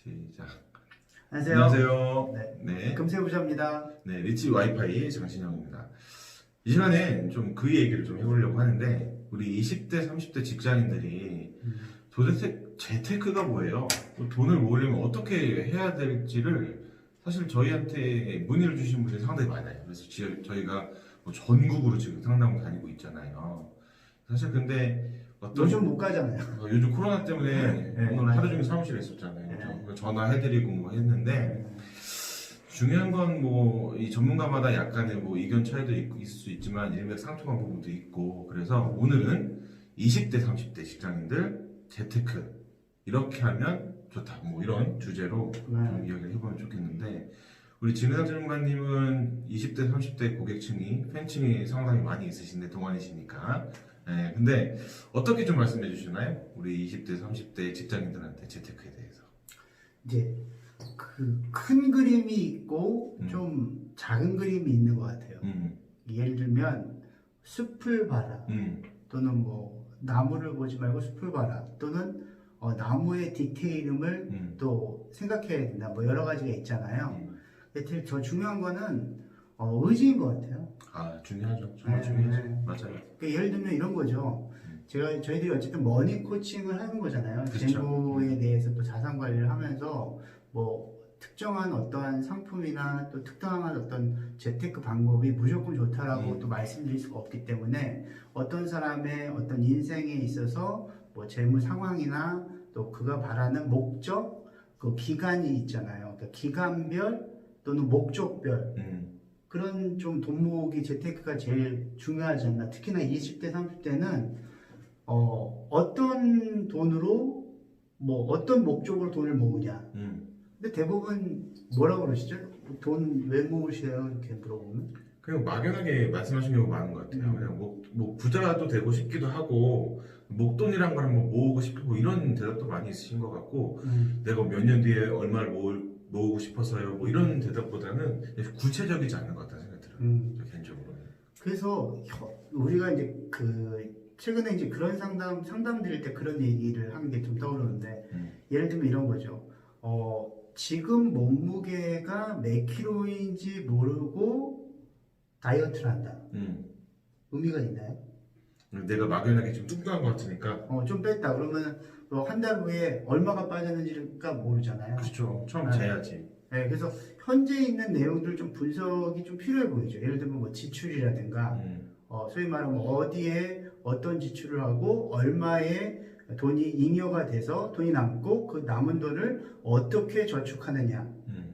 시작. 안녕하세요. 안녕하세요. 네. 금세부자입니다. 네, 리치 와이파이 장신영입니다. 이 시간에 좀 그 얘기를 좀 해보려고 하는데, 우리 20대, 30대 직장인들이 도대체 재테크가 뭐예요? 돈을 모으려면 어떻게 해야 될지를 사실 저희한테 문의를 주신 분들이 상당히 많아요. 그래서 저희가 뭐 전국으로 지금 상담을 다니고 있잖아요. 사실 근데 요즘 못 가잖아요. 요즘 코로나 때문에 네, 오늘 맞아요. 하루 종일 사무실에 있었잖아요. 네. 그래서 전화해드리고 뭐 했는데, 중요한 건 뭐 이 전문가마다 약간의 뭐 의견 차이도 있을 수 있지만 일맥상통한 부분도 있고, 그래서 오늘은 20대 30대 직장인들 재테크 이렇게 하면 좋다 뭐 이런 주제로 좀 이야기를 해보면 좋겠는데, 우리 진우영 전문가님은 20대 30대 고객층이 팬층이 상당히 많이 있으신데 동안이시니까, 근데 어떻게 좀 말씀해 주시나요? 우리 20대 30대 직장인들한테 재테크에 대해서. 이제 그 큰 그림이 있고 좀 작은 그림이 있는 것 같아요. 예를 들면 숲을 봐라, 또는 뭐 나무를 보지 말고 숲을 봐라, 또는 나무의 디테일음을 또 생각해야 된다. 뭐 여러 가지가 있잖아요. 근데 더 중요한 거는 의지인 것 같아요. 아, 중요하죠. 정말 중요하죠. 맞아요. 그러니까 예를 들면 이런 거죠. 저희들이 어쨌든 머니 코칭을 하는 거잖아요. 그렇죠. 재무에 대해서 또 자산 관리를 하면서 뭐 특정한 어떠한 상품이나 또 특정한 어떤 재테크 방법이 무조건 좋다라고 또 말씀드릴 수가 없기 때문에, 어떤 사람의 어떤 인생에 있어서 뭐 재무 상황이나 또 그가 바라는 목적, 그 기간이 있잖아요. 그러니까 기간별 또는 목적별, 그런 좀 돈 모으기 재테크가 제일 중요하지 않나. 특히나 20대, 30대는 어떤 돈으로 뭐 어떤 목적으로 돈을 모으냐. 근데 대부분 뭐라고 그러시죠? 돈 왜 모으세요? 이렇게 물어보면 그냥 막연하게 말씀하신 경우가 많은 것 같아요. 그냥 뭐 부자도 되고 싶기도 하고, 목돈이란 걸 한번 모으고 싶고, 이런 대답도 많이 있으신 것 같고, 내가 몇 년 뒤에 얼마를 모으고 싶어서요, 뭐 이런 대답보다는 구체적이지 않는 것 같다는 생각이 들어요. 저 개인적으로는. 그래서 우리가 이제 최근에 이제 그런 상담 드릴 때 그런 얘기를 하는 게 좀 떠오르는데, 예를 들면 이런 거죠. 지금 몸무게가 몇 킬로인지 모르고 다이어트를 한다. 의미가 있나요? 내가 막연하게 좀 뚱뚱한 것 같으니까. 좀 뺐다. 그러면 한 달 후에 얼마가 빠졌는지가 모르잖아요. 그렇죠. 처음 재야지. 네, 그래서 현재 있는 내용들 좀 분석이 좀 필요해 보이죠. 예를 들면 뭐 지출이라든가, 소위 말하면 어디에 어떤 지출을 하고 얼마의 돈이 잉여가 돼서 돈이 남고 그 남은 돈을 어떻게 저축하느냐,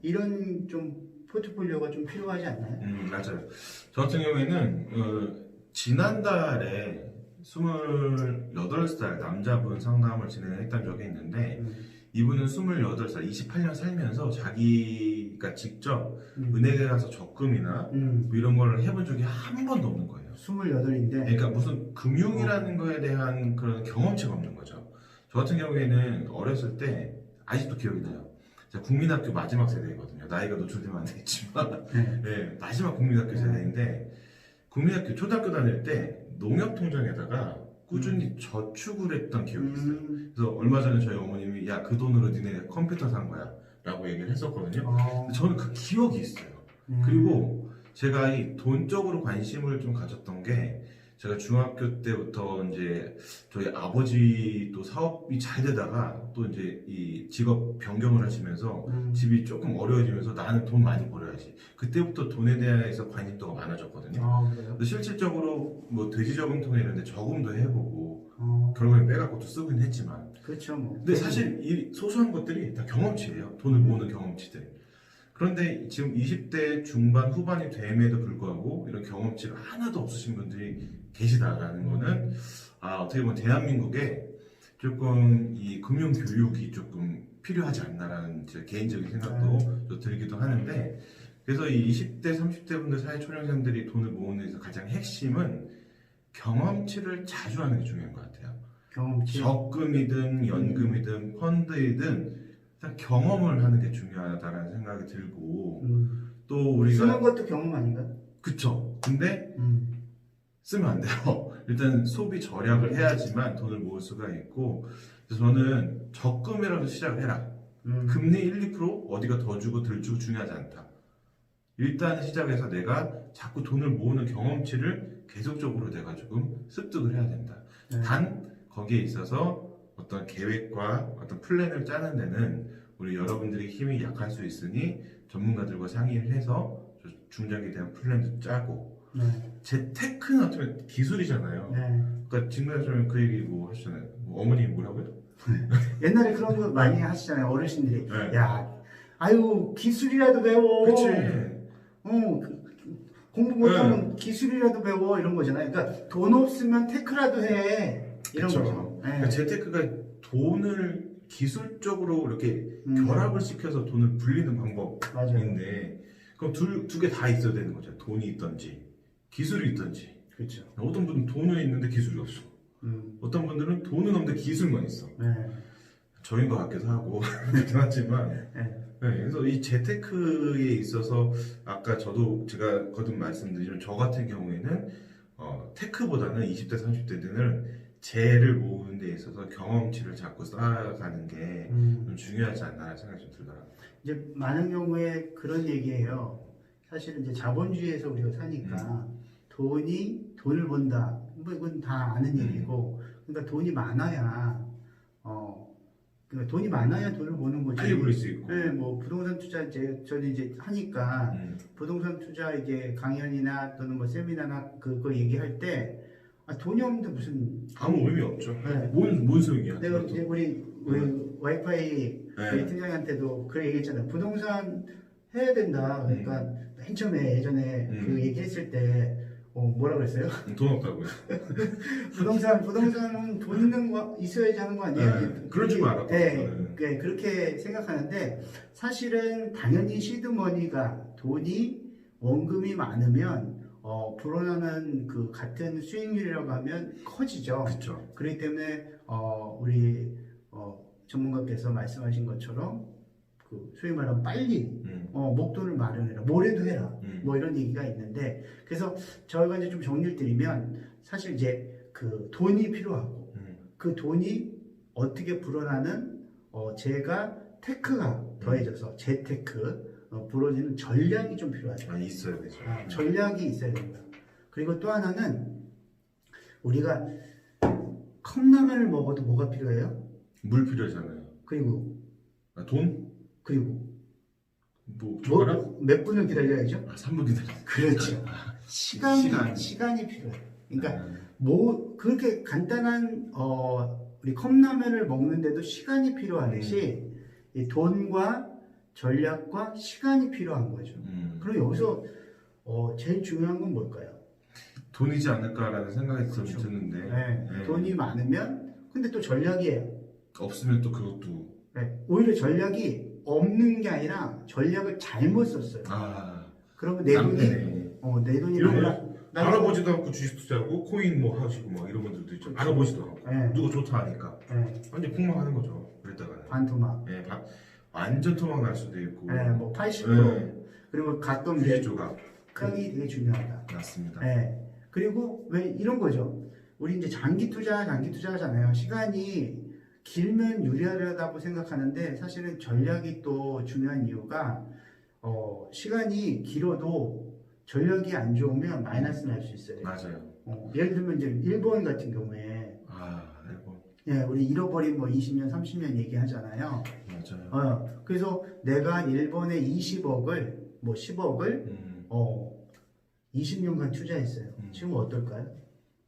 이런 좀 포트폴리오가 좀 필요하지 않나요? 맞아요. 저 같은 경우에는 지난달에 28살 남자분 상담을 진행했던 적이 있는데, 이분은 28살, 28년 살면서 자기가 직접 은행에 가서 적금이나 뭐 이런 걸 해본 적이 한 번도 없는 거예요. 28인데. 그러니까 무슨 금융이라는 거에 대한 그런 경험치가 없는 거죠. 저 같은 경우에는 어렸을 때 아직도 기억이 나요. 제가 국민학교 마지막 세대거든요. 나이가 노출되면 안 되겠지만 네, 마지막 국민학교 세대인데, 국민학교 초등학교 다닐 때 농협통장에다가 꾸준히 저축을 했던 기억이 있어요. 그래서 얼마 전에 저희 어머님이 야, 그 돈으로 니네 컴퓨터 산 거야 라고 얘기를 했었거든요. 저는 그 기억이 있어요. 그리고 제가 이 돈 쪽으로 관심을 좀 가졌던 게, 제가 중학교 때부터 이제 저희 아버지 또 사업이 잘 되다가 또 이제 이 직업 변경을 하시면서 집이 조금 어려워지면서 나는 돈 많이 벌어야지. 그때부터 돈에 대해서 관심도가 많아졌거든요. 그래요? 실질적으로 뭐 돼지 저금통에 이런데 저금도 해보고 결국엔 빼갖고 또 쓰긴 했지만, 그렇죠. 뭐. 근데 사실 이 소소한 것들이 다 경험치예요. 돈을 모으는 경험치들. 그런데 지금 20대 중반 후반이 됨에도 불구하고 이런 경험치가 하나도 없으신 분들이 계시다라는 거는, 어떻게 보면 대한민국에 조금 이 금융 교육이 조금 필요하지 않나라는 제 개인적인 생각도 좀 들기도 하는데, 그래서 이 20대 30대 분들 사회 초년생들이 돈을 모으는 데서 가장 핵심은 경험치를 자주 하는 게 중요한 것 같아요. 경험치. 적금이든 연금이든 펀드이든 일단 경험을 하는 게 중요하다는 생각이 들고, 또 우리가 쓰는 것도 경험 아닌가요? 그쵸. 근데 쓰면 안 돼요. 일단 소비 절약을 해야지만 돈을 모을 수가 있고, 그래서 저는 적금이라도 시작을 해라. 금리 1, 2% 어디가 더 주고 덜 주고 중요하지 않다. 일단 시작해서 내가 자꾸 돈을 모으는 경험치를 계속적으로 내가 조금 습득을 해야 된다. 네. 단 거기에 있어서 어떤 계획과 어떤 플랜을 짜는 데는 우리 여러분들이 힘이 약할 수 있으니 전문가들과 상의를 해서 중장기에 대한 플랜도 짜고 네. 재테크는 어쩌면 기술이잖아요. 네. 그러니까 지금 그 얘기 뭐 하시잖아요. 뭐 어머니 뭐라고요? 옛날에 그런 거 많이 하시잖아요. 어르신들이. 네. 야, 아유, 기술이라도 배워. 그치. 공부 못하면 기술이라도 배워. 이런 거잖아요. 그러니까 돈 없으면 테크라도 해. 이런 그쵸. 거죠. 네. 그러니까 재테크가 돈을 기술적으로 이렇게 음. 결합을 시켜서 돈을 불리는 맞아요. 방법인데 그럼 두 개 다 있어야 되는 거죠. 돈이 있던지 기술이 있던지. 그렇죠. 어떤 분은 돈은 있는데 기술이 없어. 어떤 분들은 돈은 없는데 기술만 있어. 네. 저인 것 같기도 하고 그렇긴 하지만 네. 네, 그래서 이 재테크에 있어서 아까 제가 거듭 말씀드리면 저 같은 경우에는 테크보다는 20대 30대들은 재를 모으는 데 있어서 경험치를 자꾸 쌓아가는 게 좀 중요하지 않나 생각이 좀 들더라고요. 이제 많은 경우에 그런 얘기예요. 사실은 이제 자본주의에서 우리가 사니까 돈을 번다. 뭐 이건 다 아는 얘기고, 그러니까 돈이 많아야 그러니까 돈이 많아야 돈을 버는 거지. 빨리 벌릴 수 있고. 네, 뭐 부동산 투자 저는 이제 하니까 부동산 투자 이제 강연이나 또는 뭐 세미나나 그거 얘기할 때 돈이 없는데 무슨 아무 의미 없죠. 네. 뭔 소용이야. 내가 그것도. 이제 우리 와이파이 네. 팀장한테도 그 얘기했잖아요. 부동산 해야 된다. 그러니까 맨 처음에 예전에 그 얘기했을 때 뭐라 그랬어요? 돈 없다고요. 부동산은 돈 있는 거 있어야지 하는 거 아니에요? 네, 그럴 줄 알았거든요. 네, 그렇게 생각하는데 사실은 당연히 시드머니가 돈이 원금이 많으면 불어나는 그 같은 수익률이라고 하면 커지죠. 그렇죠. 그렇기 때문에 우리 전문가께서 말씀하신 것처럼 그 소위 말하면 빨리 목돈을 마련해라, 뭐래도 해라, 뭐 이런 얘기가 있는데, 그래서 저희가 이제 좀 정리를 드리면 사실 이제 그 돈이 필요하고 그 돈이 어떻게 불어나는 제가 테크가 더해져서 재테크 불어지는 전략이 좀 필요하죠. 있어야 되죠. 전략이 있어야 됩니다. 그리고 또 하나는 우리가 컵라면을 먹어도 뭐가 필요해요? 물 필요하잖아요. 그리고 돈? 그리고 뭐 젓가락? 몇 분을 기다려야죠? 3분 기다려. 그렇죠. 시간이 필요해요. 그러니까 뭐 그렇게 간단한 우리 컵라면을 먹는데도 시간이 필요하듯이 이 돈과 전략과 시간이 필요한 거죠. 그럼 여기서 제일 중요한 건 뭘까요? 돈이지 않을까라는 생각이 좀 그렇죠. 드는데 네. 돈이 많으면 근데 또 전략이에요. 없으면 또 그것도 네. 오히려 전략이 없는 게 아니라 전략을 잘못 썼어요. 그러면 내 돈이 이런 거 알아보지도 않고 주식 투자하고 코인 뭐 하시고 막 이런 분들도 있죠. 그렇죠. 알아보지도 않고 네. 누가 좋다 하니까 네. 완전 폭망하는 거죠. 그랬다가는 반토막. 완전 토막 날 수도 있고. 네, 뭐 80%. 그리고 가끔 주식 이제 조각. 시간이 되게 중요하다. 맞습니다. 네. 그리고 왜 이런 거죠? 우리 이제 장기 투자하잖아요. 시간이 길면 유리하다고 생각하는데 사실은 전략이 또 중요한 이유가 시간이 길어도 전략이 안 좋으면 마이너스 날 수 있어요. 맞아요. 예를 들면 이제 일본 같은 경우에 일본. 예, 우리 잃어버린 뭐 20년, 30년 얘기하잖아요. 맞아요. 그래서 내가 일본에 20억을 뭐 10억을 20년간 투자했어요. 지금 어떨까요?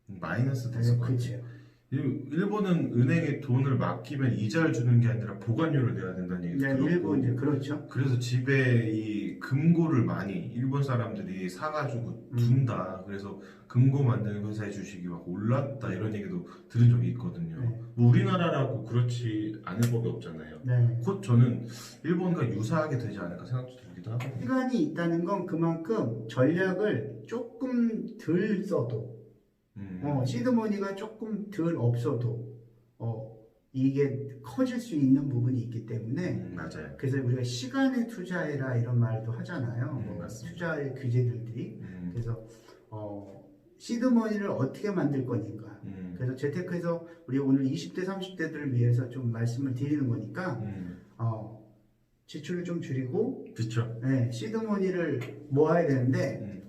마이너스 됐을 것 그렇죠. 같아요. 일본은 은행에 돈을 맡기면 이자를 주는 게 아니라 보관료를 내야 된다는 얘기 들었고. 일본 이제 그렇죠. 그래서 집에 이 금고를 많이 일본 사람들이 사가지고 둔다. 그래서 금고 만드는 회사의 주식이 막 올랐다 이런 얘기도 들은 적이 있거든요. 뭐 우리나라라고 그렇지 않을 법이 없잖아요. 곧 저는 일본과 유사하게 되지 않을까 생각도 들기도 하거든요. 시간이 있다는 건 그만큼 전략을 조금 덜 써도 시드머니가 조금 덜 없어도 이게 커질 수 있는 부분이 있기 때문에 맞아요. 그래서 우리가 시간에 투자해라 이런 말도 하잖아요. 맞습니다. 투자의 규제들이 그래서 시드머니를 어떻게 만들 거니까 그래서 재테크에서 우리 오늘 20대 30대들을 위해서 좀 말씀을 드리는 거니까 지출을 좀 줄이고 그쵸. 네, 시드머니를 모아야 되는데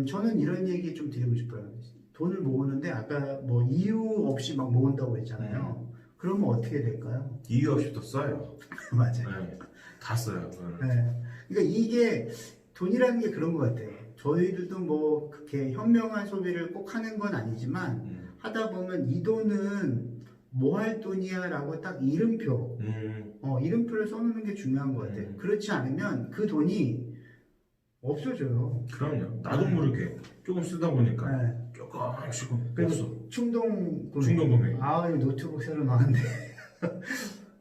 저는 이런 얘기 좀 드리고 싶어요. 돈을 모으는데 아까 뭐 이유 없이 막 모은다고 했잖아요. 그러면 어떻게 될까요? 이유 없이 또 써요. 맞아요. 네. 다 써요. 그거를. 네. 그러니까 이게 돈이라는 게 그런 것 같아요. 저희들도 뭐 그렇게 현명한 소비를 꼭 하는 건 아니지만 하다 보면 이 돈은 뭐 할 돈이야 라고 딱 이름표, 이름표를 써놓는 게 중요한 것 같아요. 그렇지 않으면 그 돈이 없어져요. 그럼요. 나도 모르게 조금 쓰다 보니까 네. 조금씩 그리고 없어. 충동 구매. 충동 구매. 아, 이 노트북 새로 나왔는데.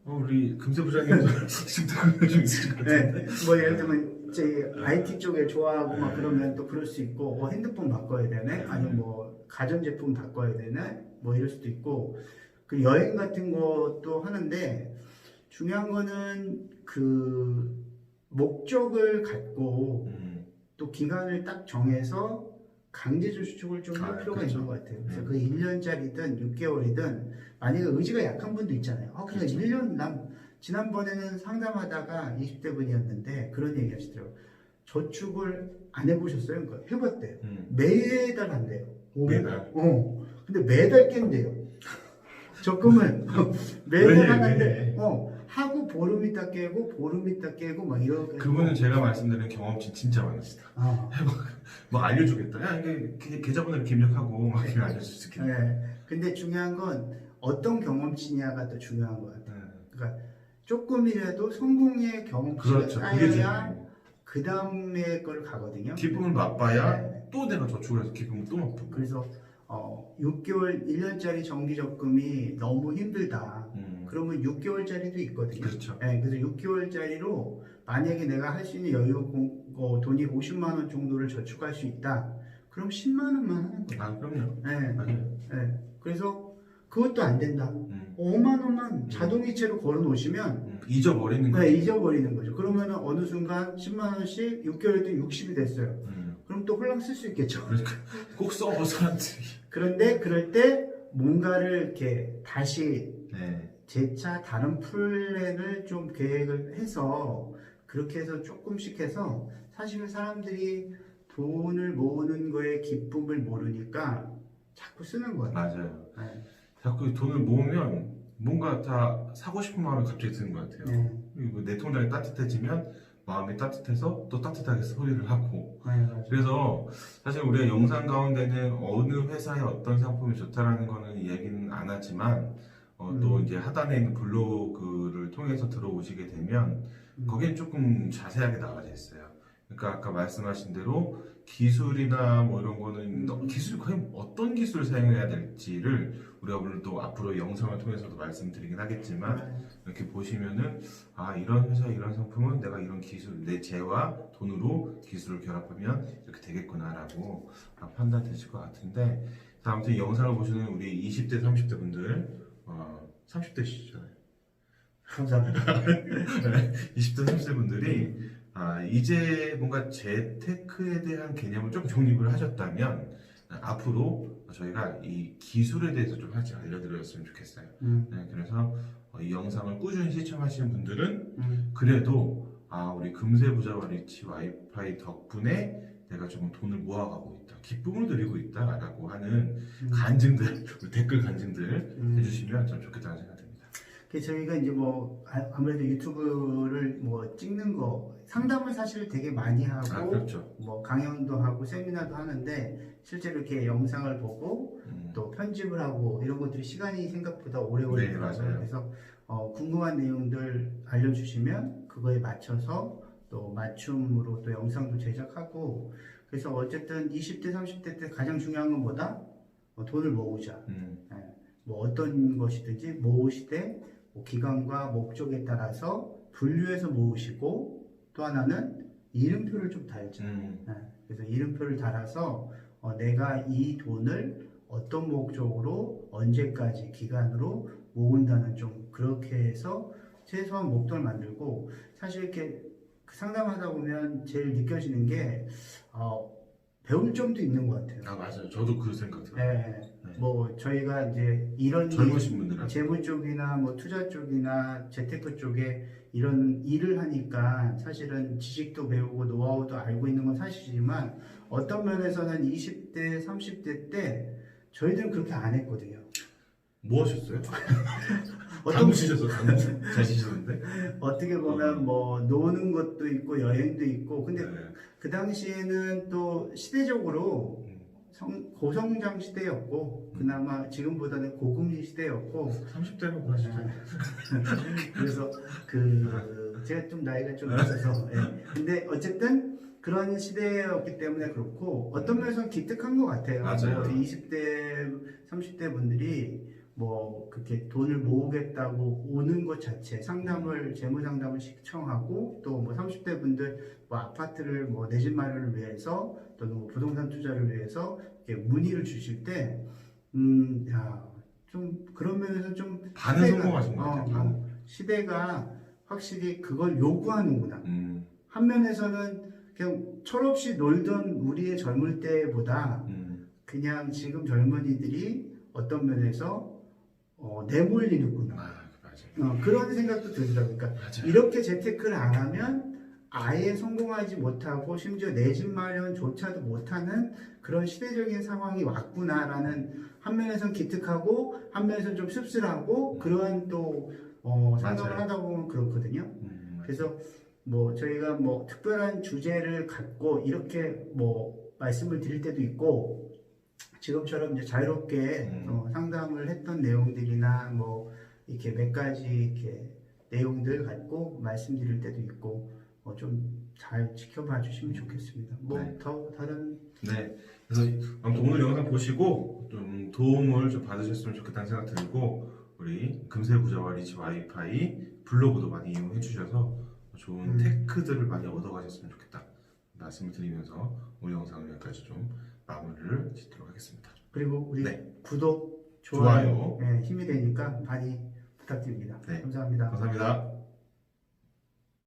우리 금세 부장님도 충동 구매 좀 있으실 것 같은데. 네. 뭐 예를 들면 제 IT 쪽에 좋아하고 막 그러면 또 그럴 수 있고, 핸드폰 바꿔야 되네, 아니면 뭐 가전제품 바꿔야 되네, 뭐 이럴 수도 있고, 그 여행 같은 것도 하는데 중요한 거는 그 목적을 갖고 또 기간을 딱 정해서 강제 저축을 좀 할 필요가 그렇죠. 있는 것 같아요. 그래서 그 1년짜리든 6개월이든 만약에 의지가 약한 분도 있잖아요. 그냥 그렇죠. 1년 난 지난번에는 상담하다가 20대 분이었는데 그런 얘기 하시더라고요. 저축을 안 해보셨어요? 그러니까 해봤대요. 매달 한대요. 매달? 근데 매달 깬대요. 적금을 매달 하는데 하고 보름 있다 깨고 보름 있다 깨고 막 이렇게. 그분은 제가 말씀드린 경험치 진짜 많으시다. 뭐 알려주겠다. 야 이게 계좌번호 이렇게 입력하고 막 이렇게 알려줄 수 있겠네. 네. 근데 중요한 건 어떤 경험치냐가 더 중요한 것 같아요. 그러니까 조금이라도 성공의 경험치가 그렇죠. 그게 쌓여야 중요해요. 그 다음에 걸 가거든요. 기쁨을 맛봐야 네. 또 내가 저축을 해서 기쁨을 또 맛보고. 그래서 6개월, 1년짜리 정기 적금이 너무 힘들다. 그러면 6개월짜리도 있거든요. 그렇죠. 네, 그래서 6개월짜리로 만약에 내가 할 수 있는 돈이 50만 원 정도를 저축할 수 있다. 그럼 10만 원만 하는 거예요. 아 그럼요. 네, 맞아요. 네. 그래서 그것도 안 된다. 5만 원만 자동이체로 걸어 놓으시면 잊어버리는 거죠. 네, 잊어버리는 거죠. 그러면 어느 순간 10만 원씩 6개월 뒤 60이 됐어요. 그럼 또 홀랑 쓸 수 있겠죠. 그러니까 꼭 써봐 사람들이. 그런데 그럴 때 뭔가를 이렇게 다시 네. 재차 다른 플랜을 좀 계획을 해서 그렇게 해서 조금씩 해서 사실은 사람들이 돈을 모으는 거에 기쁨을 모르니까 자꾸 쓰는 거예요. 맞아요. 네. 자꾸 돈을 모으면 뭔가 다 사고 싶은 마음이 갑자기 드는 것 같아요. 네. 그리고 내 통장이 따뜻해지면 마음이 따뜻해서 또 따뜻하게 소리를 하고. 네, 맞아요. 그래서 사실 우리가 영상 가운데는 어느 회사의 어떤 상품이 좋다라는 거는 얘기는 안 하지만 또 이제 하단에 있는 블로그를 통해서 들어오시게 되면 거기에 조금 자세하게 나와져 있어요. 그러니까 아까 말씀하신 대로 기술이나 뭐 이런 거는 기술 거의 어떤 기술을 사용해야 될지를 우리가 물론 또 앞으로 영상을 통해서도 말씀드리긴 하겠지만 이렇게 보시면은 이런 회사 이런 상품은 내가 이런 기술 내 재와 돈으로 기술을 결합하면 이렇게 되겠구나라고 판단되실 것 같은데 아무튼 이 영상을 보시는 우리 20대 30대 분들 30대시잖아요. 감사합니다. 20대 30대 분들이 이제 뭔가 재테크에 대한 개념을 좀 정립을 하셨다면 앞으로 저희가 이 기술에 대해서 좀 같이 알려드렸으면 좋겠어요. 네, 그래서 이 영상을 꾸준히 시청하시는 분들은 그래도 우리 금세부자와 리치 와이파이 덕분에 내가 좀 돈을 모아가고 있다, 기쁨을 누리고 있다라고 하는 간증들, 댓글 간증들 해주시면 좀 좋겠다는 생각이 듭니다. 저희가 이제 뭐 아무래도 유튜브를 뭐 찍는 거 상담을 사실 되게 많이 하고 그렇죠. 뭐 강연도 하고 세미나도 하는데 실제로 이렇게 영상을 보고 또 편집을 하고 이런 것들이 시간이 생각보다 오래 걸리더라고요. 맞아요. 그래서 궁금한 내용들 알려주시면 그거에 맞춰서 또 맞춤으로 또 영상도 제작하고 그래서 어쨌든 20대 30대 때 가장 중요한 건 뭐다? 돈을 모으자. 뭐 어떤 것이든지 모으시되 뭐 기간과 목적에 따라서 분류해서 모으시고 또 하나는 이름표를 좀 달자. 그래서 이름표를 달아서 내가 이 돈을 어떤 목적으로 언제까지 기간으로 모은다는 좀 그렇게 해서 최소한 목돈을 만들고 사실 이렇게 상담하다 보면 제일 느껴지는 게 배울 점도 있는 것 같아요. 맞아요. 저도 그 생각 들어요. 네. 뭐 저희가 이제 이런 젊으신 분들은 재무 쪽이나 뭐 투자 쪽이나 재테크 쪽에 이런 일을 하니까 사실은 지식도 배우고 노하우도 알고 있는 건 사실이지만 어떤 면에서는 20대, 30대 때 저희들은 그렇게 안 했거든요. 뭐 하셨어요? 어떤 당구 치셨어? 당구 잘 치시는데? 어떻게 보면 뭐 노는 것도 있고 여행도 있고 근데 네. 그 당시에는 또 시대적으로 고성장 시대였고 그나마 지금보다는 고금리 시대였고 30대면 그러시죠. 그래서 제가 좀 나이가 좀 있어서 근데 어쨌든 그런 시대였기 때문에 그렇고 어떤 면에서는 기특한 것 같아요. 맞아요. 뭐 20대, 30대 분들이 뭐 그렇게 돈을 모으겠다고 오는 것 자체 상담을 재무 상담을 신청하고 또 뭐 30대 분들 뭐 아파트를 뭐 내 집 마련을 위해서 또는 뭐 부동산 투자를 위해서 이렇게 문의를 주실 때 좀 그런 면에서 좀 반은 성공하신 것 같아요. 시대가 확실히 그걸 요구하는구나. 한 면에서는 그냥 철없이 놀던 우리의 젊을 때보다 그냥 지금 젊은이들이 어떤 면에서 내몰리는구나. 맞아요. 그런 생각도 들더라고요. 그러니까 맞아요. 이렇게 재테크를 안 하면 아예 성공하지 못하고 심지어 내 집 마련조차도 못하는 그런 시대적인 상황이 왔구나라는 한 면에서는 기특하고 한 면에서는 좀 씁쓸하고 그러한 또 상담을 맞아요. 하다 보면 그렇거든요. 그래서 뭐 저희가 뭐 특별한 주제를 갖고 이렇게 뭐 말씀을 드릴 때도 있고 지금처럼 이제 자유롭게 상담을 했던 내용들이나 뭐 이렇게 몇 가지 이렇게 내용들 갖고 말씀드릴 때도 있고 좀 잘 지켜봐 주시면 좋겠습니다. 뭐 네. 더 다른 네. 그래서 아무튼 오늘 영상 보시고 좀 도움을 좀 받으셨으면 좋겠다는 생각 들고 우리 금세 부자와 리치 와이파이 블로그도 많이 이용해 주셔서 좋은 테크들을 많이 얻어가셨으면 좋겠다 말씀을 드리면서 오늘 영상을 여기까지 좀 마무리를 짓도록 하겠습니다. 그리고 우리 네. 구독, 좋아요. 네, 힘이 되니까 많이 부탁드립니다. 네. 감사합니다. 감사합니다.